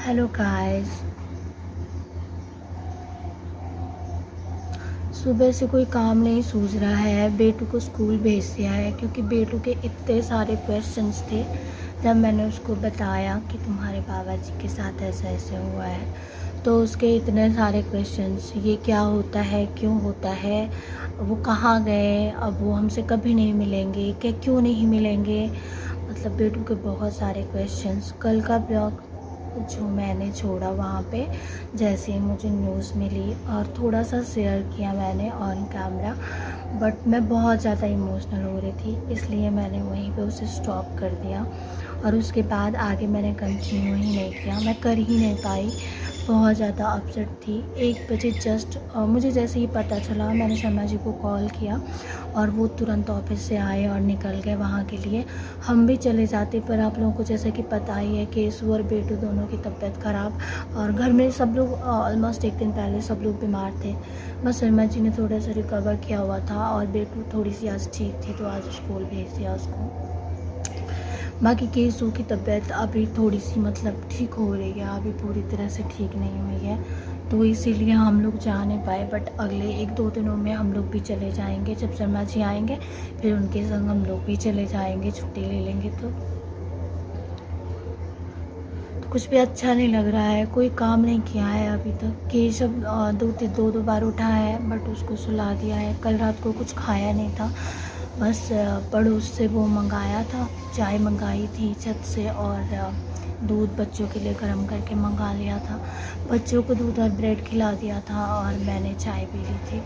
Hello guys. सुबह से कोई काम नहीं सूझ रहा है। बेटू को स्कूल भेज दिया है क्योंकि बेटू के इतने सारे क्वेश्चंस थे। जब मैंने उसको बताया कि तुम्हारे बाबा जी के साथ ऐसा ऐसे हुआ है तो उसके इतने सारे क्वेश्चंस, ये क्या होता है, क्यों होता है, वो कहाँ गए, अब वो हमसे कभी नहीं मिलेंगे क्या, क्यों नहीं मिलेंगे। मतलब बेटू के बहुत सारे क्वेश्चंस। कल का ब्लॉग जो मैंने छोड़ा वहाँ पे जैसे ही मुझे न्यूज़ मिली और थोड़ा सा शेयर किया मैंने ऑन कैमरा, बट मैं बहुत ज़्यादा इमोशनल हो रही थी इसलिए मैंने वहीं पे उसे स्टॉप कर दिया और उसके बाद आगे मैंने कंटिन्यू ही नहीं किया। मैं कर ही नहीं पाई, बहुत ज़्यादा अपसेट थी। 1 बजे जस्ट मुझे जैसे ही पता चला मैंने शर्मा जी को कॉल किया और वो तुरंत ऑफिस से आए और निकल गए वहाँ के लिए। हम भी चले जाते पर आप लोगों को जैसे कि पता ही है कि केसू और बेटू दोनों की तबीयत ख़राब और घर में सब लोग ऑलमोस्ट 1 दिन पहले सब लोग बीमार थे। बस शर्मा जी ने थोड़ा सा रिकवर किया हुआ था और बेटू थोड़ी सी आज ठीक थी तो आज स्कूल भेज दिया उसको। बाकी केसू की तबीयत अभी थोड़ी सी मतलब ठीक हो रही है, अभी पूरी तरह से ठीक नहीं हुई है तो इसीलिए हम लोग जा नहीं पाए। बट अगले 1-2 दिनों में हम लोग भी चले जाएंगे। जब शर्मा जी आएंगे फिर उनके संग हम लोग भी चले जाएंगे, छुट्टी ले लेंगे तो कुछ भी अच्छा नहीं लग रहा है। कोई काम नहीं किया है अभी तक। केशव दो बार उठा है बट उसको सुला दिया है। कल रात को कुछ खाया नहीं था, बस पड़ोस से वो मंगाया था, चाय मंगाई थी छत से और दूध बच्चों के लिए गर्म करके मंगा लिया था। बच्चों को दूध और ब्रेड खिला दिया था और मैंने चाय पी ली थी।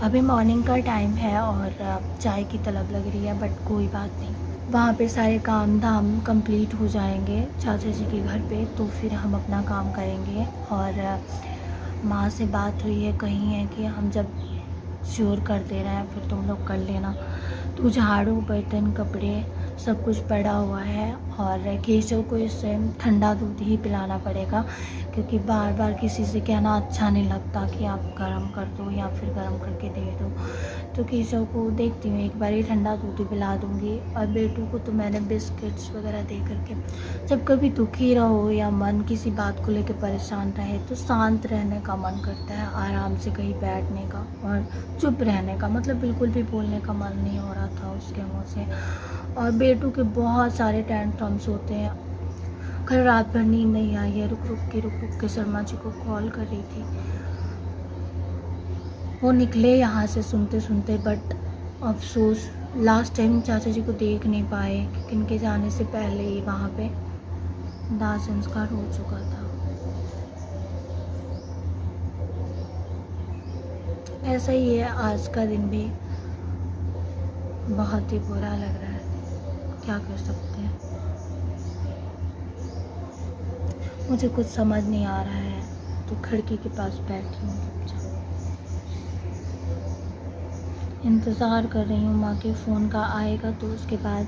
अभी मॉर्निंग का टाइम है और चाय की तलब लग रही है बट कोई बात नहीं। वहाँ पे सारे काम धाम कंप्लीट हो जाएंगे चाचा जी के घर पे तो फिर हम अपना काम करेंगे। और माँ से बात हुई है, कहीं है कि हम जब श्योर कर दे रहे हैं फिर तुम लोग कर लेना। तो झाड़ू बर्तन कपड़े सब कुछ पड़ा हुआ है और केशव को इस टाइम ठंडा दूध ही पिलाना पड़ेगा क्योंकि बार बार किसी से कहना अच्छा नहीं लगता कि आप गर्म कर दो या फिर गर्म करके दे दो। तो केशव को देखती हूँ एक बार ही ठंडा दूध ही पिला दूँगी। और बेटू को तो मैंने बिस्किट्स वगैरह दे करके, जब कभी दुखी रहो या मन किसी बात को लेकर परेशान रहे तो शांत रहने का मन करता है, आराम से कहीं बैठने का और चुप रहने का। मतलब बिल्कुल भी बोलने का मन नहीं हो रहा था उसके मुँह से। और बेटू के बहुत सारे टेंट्रम्स होते हैं। कल रात भर नींद नहीं आई है, रुक रुक के शर्मा जी को कॉल कर रही थी। वो निकले यहाँ से सुनते सुनते बट अफसोस लास्ट टाइम चाचा जी को देख नहीं पाए क्योंकि इनके जाने से पहले ही वहाँ पे दाह संस्कार हो चुका था। ऐसा ही है, आज का दिन भी बहुत ही बुरा लग रहा है, क्या कर सकते हैं। मुझे कुछ समझ नहीं आ रहा है तो खिड़की के पास बैठी हूँ चुपचाप, इंतज़ार कर रही हूँ माँ के फ़ोन का आएगा तो उसके बाद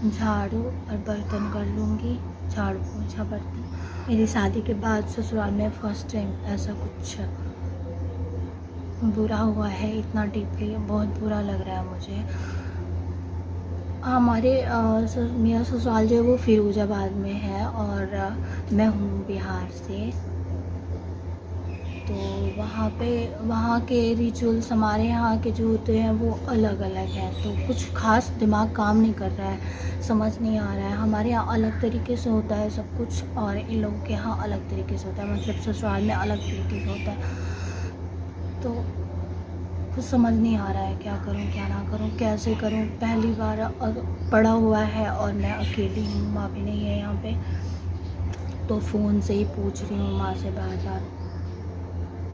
झाड़ू और बर्तन कर लूँगी। झाड़ू पोछा बर्तन। मेरी शादी के बाद ससुराल में फर्स्ट टाइम ऐसा कुछ बुरा हुआ है, इतना डीपली बहुत बुरा लग रहा है मुझे। हमारे मेरा ससुराल जो है वो फिरोजाबाद में है और मैं हूँ बिहार से। तो वहाँ के रिचुअल्स हमारे यहाँ के जो होते हैं वो अलग अलग हैं तो कुछ खास दिमाग काम नहीं कर रहा है, समझ नहीं आ रहा है। हमारे यहाँ अलग तरीके से होता है सब कुछ और इन लोगों के यहाँ अलग तरीके से होता है, मतलब ससुराल में अलग तरीके से होता है। तो कुछ समझ नहीं आ रहा है क्या करूँ क्या ना करूँ, कैसे करूँ। पहली बार पड़ा हुआ है और मैं अकेली हूँ, माँ भी नहीं है यहाँ पे तो फ़ोन से ही पूछ रही हूँ माँ से बार बार।